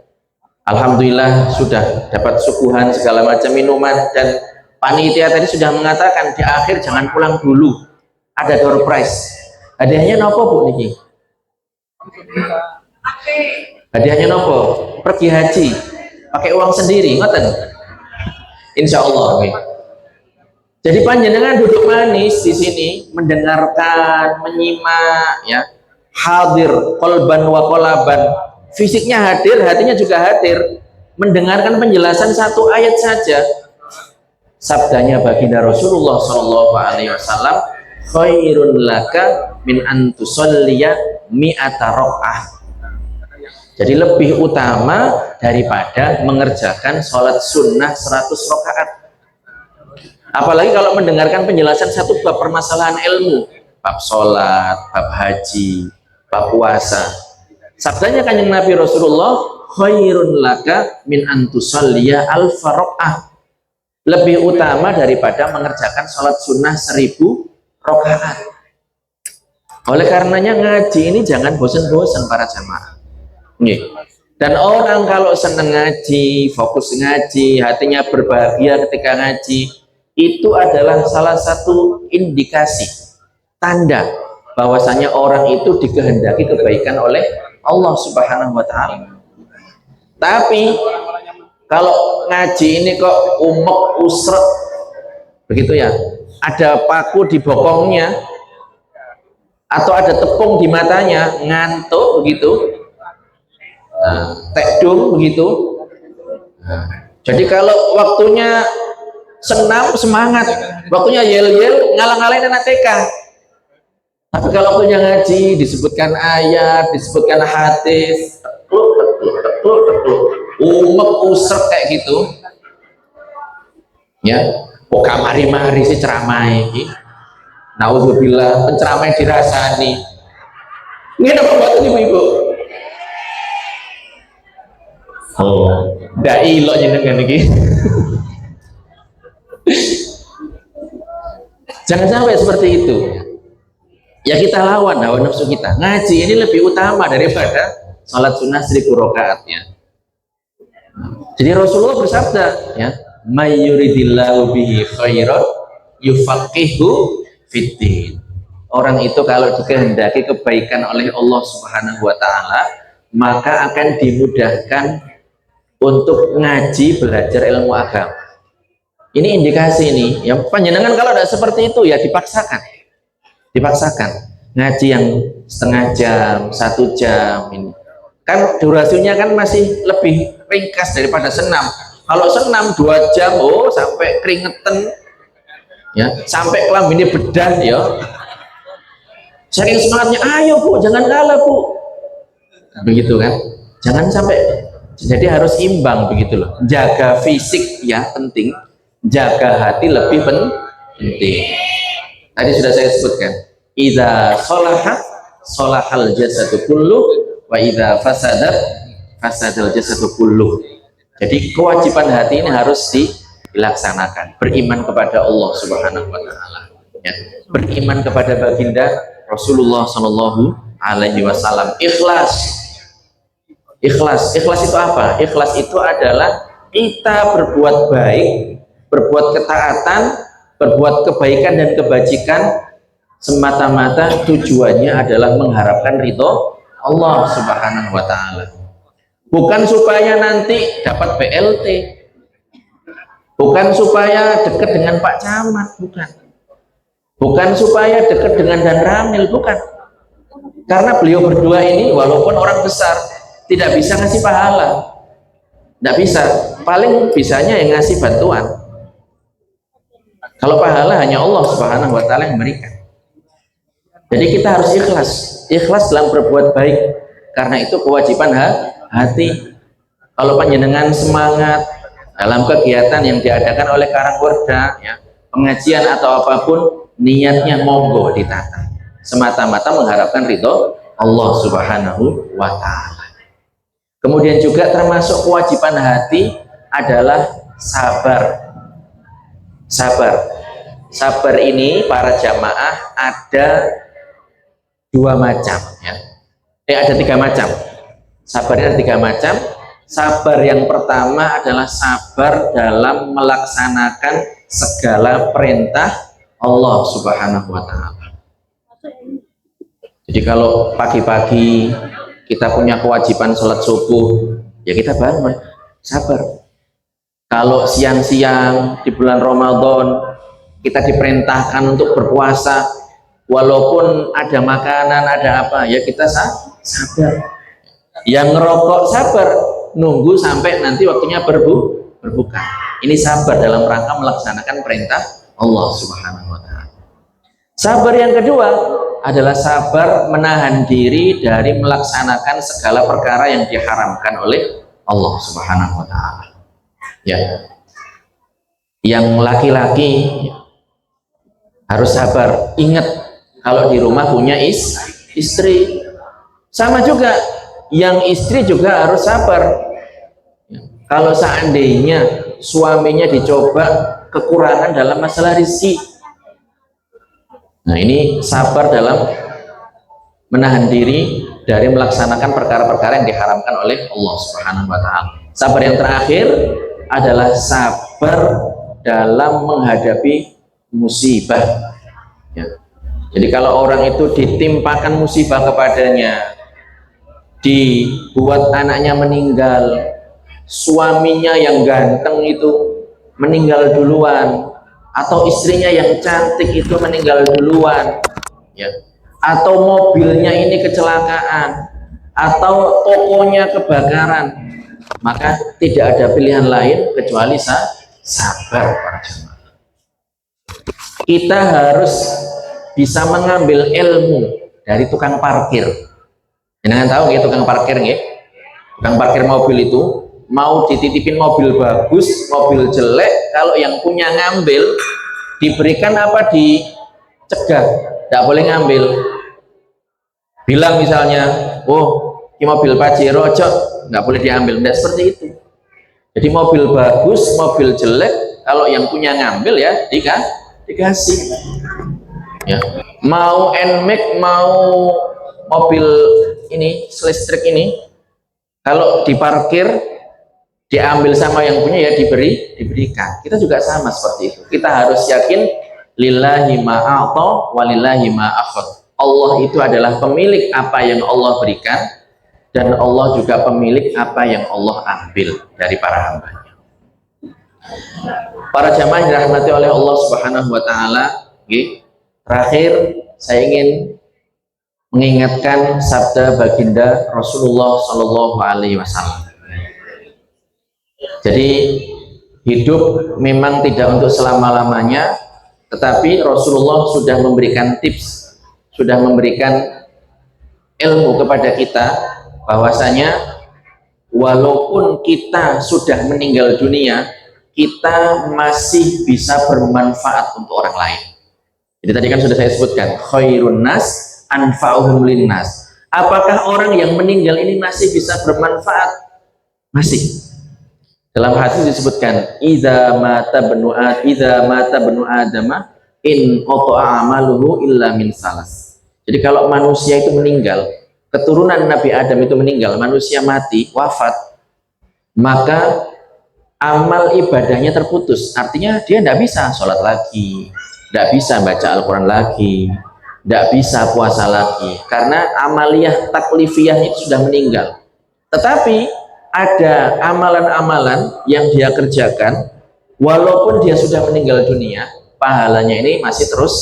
Alhamdulillah sudah dapat suguhan segala macam minuman, dan panitia tadi sudah mengatakan di akhir jangan pulang dulu, ada door prize. Hadiahnya nopo Bu niki? Hadiahnya nopo? Pergi haji, pakai uang sendiri, ngoten. Insya Allah. Okay. Jadi panjenengan duduk manis di sini, mendengarkan, menyimak, ya. Hadir kolban wa kolaban, fisiknya hadir, hatinya juga hadir, mendengarkan penjelasan satu ayat saja. Sabdanya baginda Rasulullah Shallallahu Alaihi Wasallam, khairun laka min antusolliya mi'ata raq'ah. Jadi lebih utama daripada mengerjakan sholat sunnah 100 rakaat. Apalagi kalau mendengarkan penjelasan satu bab permasalahan ilmu, bab sholat, bab haji, bab puasa. Sabdanya kanjeng Nabi Rasulullah, khairun laka min antusalliya alfa raq'ah. Lebih utama daripada mengerjakan sholat sunnah 1000 rakaat. Oleh karenanya ngaji ini jangan bosan-bosan para jamaah. Dan orang kalau senang ngaji, fokus ngaji, hatinya berbahagia ketika ngaji, itu adalah salah satu indikasi, tanda bahwasanya orang itu dikehendaki kebaikan oleh Allah Subhanahu wa Ta'ala. Tapi kalau ngaji ini kok umek usrek begitu ya, ada paku di bokongnya atau ada tepung di matanya, ngantuk begitu, tekdung begitu. Jadi kalau waktunya senam semangat, waktunya yel-yel ngalang-ngalain anak TK. Tapi kalau waktunya ngaji, disebutkan ayat, disebutkan hadis, umek usrek kayak gitu, ya. Kok kamari-mari sih ceramah ini? Nauzubillah, penceramah dirasani. Ini apa buat ibu-ibu? Oh, ndak ilok jenengan iki. Jangan sampai seperti itu. Ya kita lawan hawa nafsu kita. Ngaji ini lebih utama daripada salat sunnah 1000 rakaatnya. Jadi Rasulullah bersabda, ya, may yuridillahu bihi khairan yufaqihu fiddin. Orang itu kalau dikehendaki kebaikan oleh Allah Subhanahu wa Ta'ala, maka akan dimudahkan untuk ngaji, belajar ilmu agama. Ini indikasi nih, yang panjenengan kalau tidak seperti itu ya dipaksakan ngaji yang setengah jam, 1 jam, ini kan durasinya kan masih lebih ringkas daripada senam. Kalau senam 2 jam, oh sampai keringetan, ya, sampai kelaminnya bedah, ya. Saking semangatnya, ayo Bu, jangan kalah Bu, begitu kan? Jangan sampai. Jadi harus imbang begitu loh. Jaga fisik ya penting, jaga hati lebih penting. Tadi sudah saya sebutkan, idza sholaha sholahal jasadu kulluh wa idza fasadat fasadal jasadu kulluh. Jadi kewajiban hati ini harus dilaksanakan. Beriman kepada Allah Subhanahu wa Ta'ala, ya. Beriman kepada baginda Rasulullah Sallallahu Alaihi Wasallam. Ikhlas. Ikhlas itu apa? Ikhlas itu adalah kita berbuat baik, berbuat ketaatan, berbuat kebaikan dan kebajikan semata-mata tujuannya adalah mengharapkan ridho Allah Subhanahu wa Ta'ala. Bukan supaya nanti dapat BLT, bukan supaya dekat dengan Pak Camat, bukan supaya dekat dengan Dan Ramil, bukan. Karena beliau berdua ini walaupun orang besar tidak bisa ngasih pahala, tidak bisa, paling bisanya yang ngasih bantuan. Kalau pahala hanya Allah Subhanahu wa Ta'ala yang memberikan. Jadi kita harus ikhlas dalam berbuat baik, karena itu kewajiban hati. Kalau panjenengan semangat dalam kegiatan yang diadakan oleh Karangwerda, ya, pengajian atau apapun, niatnya monggo ditata, semata-mata mengharapkan ridho Allah Subhanahu wa Ta'ala. Kemudian juga termasuk kewajiban hati adalah sabar. Sabar ini para jamaah ada dua macam, ya. Ada tiga macam. Sabarnya ada tiga macam. Sabar yang pertama adalah sabar dalam melaksanakan segala perintah Allah Subhanahu wa Ta'ala. Jadi kalau pagi-pagi kita punya kewajiban sholat subuh, ya kita bangun, sabar. Kalau siang-siang di bulan Ramadan kita diperintahkan untuk berpuasa, walaupun ada makanan, ada apa, ya kita sabar. Yang ngerokok sabar, nunggu sampai nanti waktunya berbuka. Ini sabar dalam rangka melaksanakan perintah Allah Subhanahu wa Ta'ala. Sabar yang kedua adalah sabar menahan diri dari melaksanakan segala perkara yang diharamkan oleh Allah Subhanahu wa Ta'ala. Ya. Yang laki-laki harus sabar. Ingat, kalau di rumah punya istri, sama juga yang istri juga harus sabar. Kalau seandainya suaminya dicoba kekurangan dalam masalah rezeki, nah ini sabar dalam menahan diri dari melaksanakan perkara-perkara yang diharamkan oleh Allah Subhanahu wa Ta'ala. Sabar yang terakhir adalah sabar dalam menghadapi musibah, ya. Jadi kalau orang itu ditimpakan musibah kepadanya, dibuat anaknya meninggal, suaminya yang ganteng itu meninggal duluan, atau istrinya yang cantik itu meninggal duluan, ya, atau mobilnya ini kecelakaan, atau tokonya kebakaran, maka tidak ada pilihan lain kecuali sabar para jemaah. Kita harus bisa mengambil ilmu dari tukang parkir. Jangan tahu ya tukang parkir ya. Tukang parkir mobil itu mau dititipin mobil bagus, mobil jelek, kalau yang punya ngambil diberikan apa, dicegah, tidak boleh ngambil. Bilang misalnya, oh ini mobil Pajero nggak boleh diambil, tidak seperti itu. Jadi mobil bagus, mobil jelek, kalau yang punya ngambil ya dikasih. Ya. Mau NMAX, mau mobil ini listrik ini, kalau diparkir diambil sama yang punya ya diberikan. Kita juga sama seperti itu. Kita harus yakin lillahi ma'ata walillahi ma'akhad. Allah itu adalah pemilik apa yang Allah berikan, dan Allah juga pemilik apa yang Allah ambil dari para hambanya. Para jamaah yang dirahmati oleh Allah Subhanahu wa Ta'ala, terakhir saya ingin mengingatkan sabda baginda Rasulullah Shallallahu Alaihi Wasallam. Jadi hidup memang tidak untuk selama-lamanya, tetapi Rasulullah sudah memberikan tips, sudah memberikan ilmu kepada kita bahwasanya walaupun kita sudah meninggal dunia, kita masih bisa bermanfaat untuk orang lain. Jadi tadi kan sudah saya sebutkan, khairun nas anfa'uhum linnas. Apakah orang yang meninggal ini masih bisa bermanfaat? Masih. Dalam hadis disebutkan, idza mata banu adama in qata'a amaluhu illa min salas. Jadi kalau manusia itu meninggal, keturunan Nabi Adam itu meninggal, manusia mati, wafat, maka amal ibadahnya terputus. Artinya dia tidak bisa sholat lagi, tidak bisa baca Al-Quran lagi, tidak bisa puasa lagi, karena amaliyah taklifiyah itu sudah meninggal. Tetapi ada amalan-amalan yang dia kerjakan, walaupun dia sudah meninggal dunia, pahalanya ini masih terus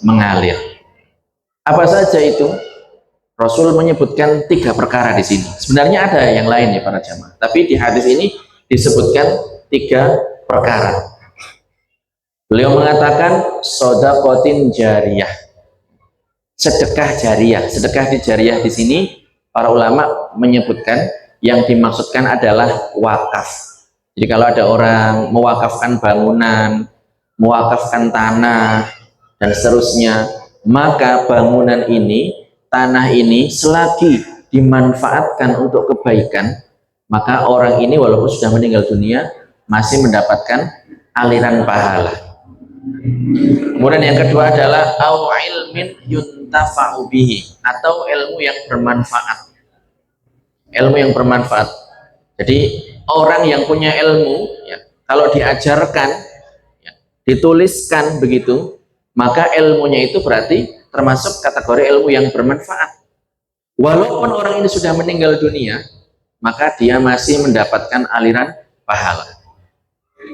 mengalir. Apa saja itu? Rasul menyebutkan 3 perkara di sini. Sebenarnya ada yang lain ya para jamaah, tapi di hadis ini disebutkan 3 perkara. Beliau mengatakan shadaqatin jariyah, sedekah jariyah. Sedekah di jariyah di sini para ulama menyebutkan yang dimaksudkan adalah wakaf. Jadi kalau ada orang mewakafkan bangunan, mewakafkan tanah dan seterusnya, maka bangunan ini, tanah ini selagi dimanfaatkan untuk kebaikan, maka orang ini walaupun sudah meninggal dunia masih mendapatkan aliran pahala. Kemudian yang kedua adalah au ilmin yuntafa'u bihi, atau ilmu yang bermanfaat. Ilmu yang bermanfaat. Jadi orang yang punya ilmu ya, kalau diajarkan ya, dituliskan begitu, maka ilmunya itu berarti termasuk kategori ilmu yang bermanfaat. Walaupun orang ini sudah meninggal dunia, maka dia masih mendapatkan aliran pahala.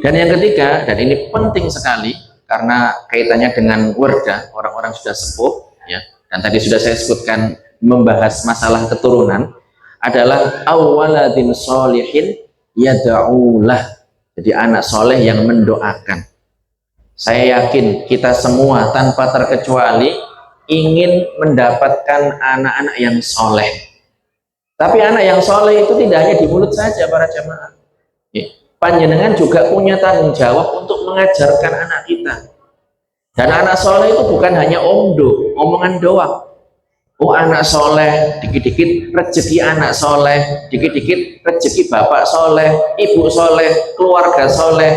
Dan yang ketiga, dan ini penting sekali karena kaitannya dengan warga, orang-orang sudah sepuh ya, dan tadi sudah saya sebutkan membahas masalah keturunan, adalah awwaladin sholihin yad'ulah. Jadi anak soleh yang mendoakan. Saya yakin kita semua tanpa terkecuali ingin mendapatkan anak-anak yang soleh. Tapi anak yang soleh itu tidak hanya di mulut saja para jamaah. Panjenengan juga punya tanggung jawab untuk mengajarkan anak kita. Dan anak soleh itu bukan hanya omdo, omongan doang. Oh anak soleh, dikit-dikit rezeki anak soleh, dikit-dikit rezeki bapak soleh, ibu soleh, keluarga soleh.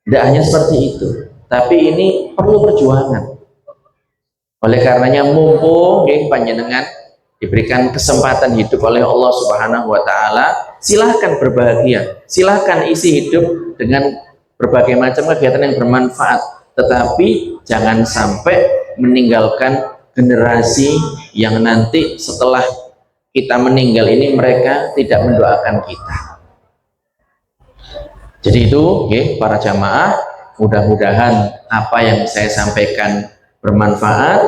Tidak hanya seperti itu, tapi ini perlu perjuangan. Oleh karenanya mumpung panjenengan diberikan kesempatan hidup oleh Allah Subhanahu wa Ta'ala, silahkan berbahagia, silahkan isi hidup dengan berbagai macam kegiatan yang bermanfaat, tetapi jangan sampai meninggalkan generasi yang nanti setelah kita meninggal ini mereka tidak mendoakan kita. Jadi itu para jamaah, mudah-mudahan apa yang saya sampaikan bermanfaat,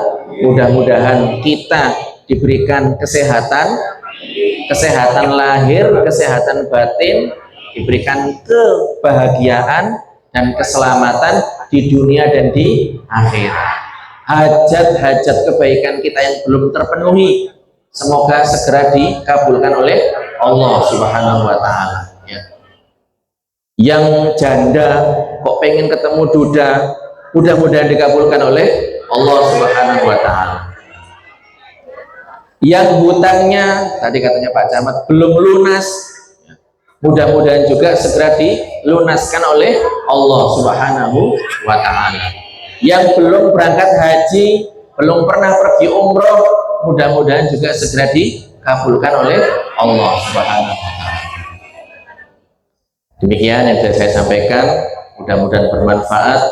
mudah-mudahan kita diberikan kesehatan, kesehatan lahir, kesehatan batin, diberikan kebahagiaan dan keselamatan di dunia dan di akhirat. Hajat-hajat kebaikan kita yang belum terpenuhi semoga segera dikabulkan oleh Allah Subhanahu wa Ta'ala ya. Yang janda kok pengen ketemu duda, mudah-mudahan dikabulkan oleh Allah Subhanahu wa Ta'ala. Yang hutangnya tadi katanya Pak Camat belum lunas, mudah-mudahan juga segera dilunaskan oleh Allah Subhanahu wa Ta'ala. Yang belum berangkat haji, belum pernah pergi umroh, mudah-mudahan juga segera dikabulkan oleh Allah Subhanahu wa Ta'ala. Demikian yang saya sampaikan, mudah-mudahan bermanfaat.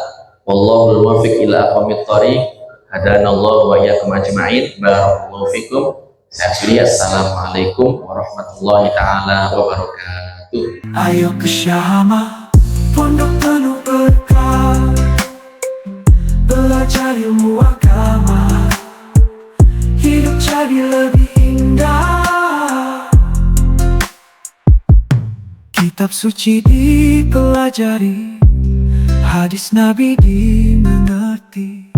Wallahul muwaffiq ila aqwamit thoriq. Hadanallahu wa iyyakum ajma'in. Barakallahu fikum. Saya akhiri, assalamualaikum warahmatullahi taala wabarakatuh. Ayo ke Syama, pondok penuh berkah, belajar ilmu agama, hidup jadi lebih indah. Kitab suci dipelajari, hadis Nabi dimengerti.